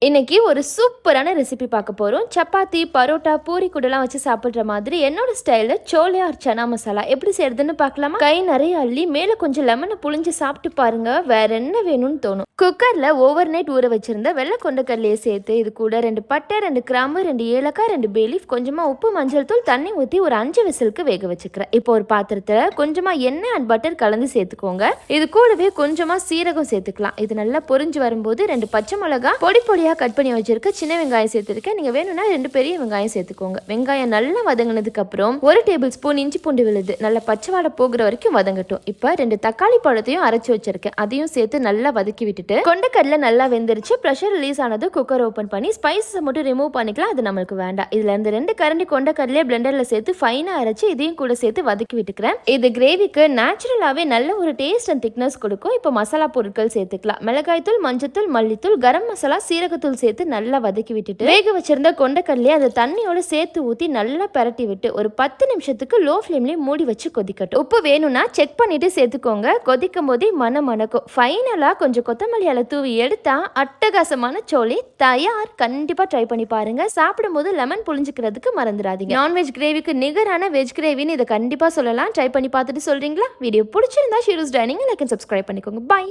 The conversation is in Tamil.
இன்னைக்கு ஒரு சூப்பரான ரெசிபி பார்க்க போகிறோம். சப்பாத்தி, பரோட்டா, பூரி கூடலாம் வச்சு சாப்பிட்ற மாதிரி என்னோட ஸ்டைலில் சோலே ஆர் சனா மசாலா எப்படி செய்யறதுன்னு பார்க்கலாமா? கை நிறைய அள்ளி மேலே கொஞ்சம் லெமனை புளிஞ்சு சாப்பிட்டு பாருங்க, வேற என்ன வேணும்னு தோணும். குக்கரில் ஓவர் நைட் ஊற வச்சிருந்த வெள்ளை கொண்டக்கடலையை சேர்த்து இது கூட 2 பட்டை, 2 கிராம்பு, 2 ஏலக்காய், 2 பேலீஃப், கொஞ்சமாக உப்பு, மஞ்சள் தூள், தண்ணி ஊற்றி ஒரு 5 விசிலுக்கு வேக வச்சுக்கிறேன். இப்போ ஒரு பாத்திரத்தில் கொஞ்சமாக எண்ணெய் அண்ட் பட்டர் கலந்து சேர்த்துக்கோங்க. இது கூடவே கொஞ்சமாக சீரகம் சேர்த்துக்கலாம். இது நல்லா பொரிஞ்சு வரும்போது 2 பச்சை மிளகாய் பொடி பொடியாக கட் பண்ணி வச்சிருக்க சின்ன வெங்காயம் சேர்த்துருக்கேன். நீங்கள் வேணும்னா 2 பெரிய வெங்காயம் சேர்த்துக்கோங்க. வெங்காயம் நல்லா வதங்கினதுக்கு அப்புறம் 1 டேபிள் ஸ்பூன் இஞ்சி பூண்டு விழுது நல்லா பச்சை வாடை போகிற வரைக்கும் வதங்கட்டும். இப்போ 2 தக்காளி பழத்தையும் அரைச்சி வச்சிருக்கேன். அதையும் சேர்த்து நல்லா வதக்கி விட்டுட்டு கொண்டக்கடலை நல்லா வெந்துருச்சு. ப்ரெஷர் ரிலீஸ் ஆனது குக்கர் ஓப்பன் பண்ணி ஸ்பைசஸை மட்டும் ரிமூவ் பண்ணிக்கலாம். அது நம்மளுக்கு வேண்டாம். இதுல இருந்து 2 கரண்டி கொண்டக்கடலையே பிளெண்டர்ல சேர்த்து ஃபைனா அரைச்சி இதையும் கூட சேர்த்து வதக்கி விட்டுக்கிறேன். இது கிரேவிக்கு நேச்சுரலாவே நல்ல ஒரு டேஸ்ட் அண்ட் திக்னஸ் கொடுக்கும். இப்போ மசாலா பொருட்கள் சேர்த்துக்கலாம். மிளகாய் தூள், மஞ்சத்தூள், மல்லித்தூள், கரம் மசாலா, சீரகத்தூள் சேர்த்து நல்லா வதக்கி விட்டுட்டு வேக வச்சிருந்த கொண்டக்கடலையை அந்த தண்ணியோட சேர்த்து ஊற்றி நல்லா பரட்டி விட்டு ஒரு 10 நிமிஷத்துக்கு லோ ஃப்ளேம்லேயே மூடி வச்சு கொதிக்கட்டும். உப்பு வேணும்னா செக் பண்ணிட்டு சேர்த்துக்கோங்க. கொதிக்கும் போதே மணக்கும். ஃபைனலாக கொஞ்சம் கொத்தமல்லி இலை தூவி எடுத்தா அட்டகாசமான சோலி தயார். கண்டிப்பாக ட்ரை பண்ணி பாருங்க. சாப்பிடும்போது லெமன் புளிஞ்சுக்கிறதுக்கு மறந்துடாதீங்க. நான்வெஜ் கிரேவிக்கு நிகரான வெஜ் கிரேவின்னு இதை கண்டிப்பாக சொல்லலாம். ட்ரை பண்ணி பார்த்துட்டு சொல்றீங்களா? வீடியோ பிடிச்சிருந்தா ஷீரோஸ் டைனிங் லைக் அண்ட் சப்ஸ்கிரைப் பண்ணிக்கோங்க. பை.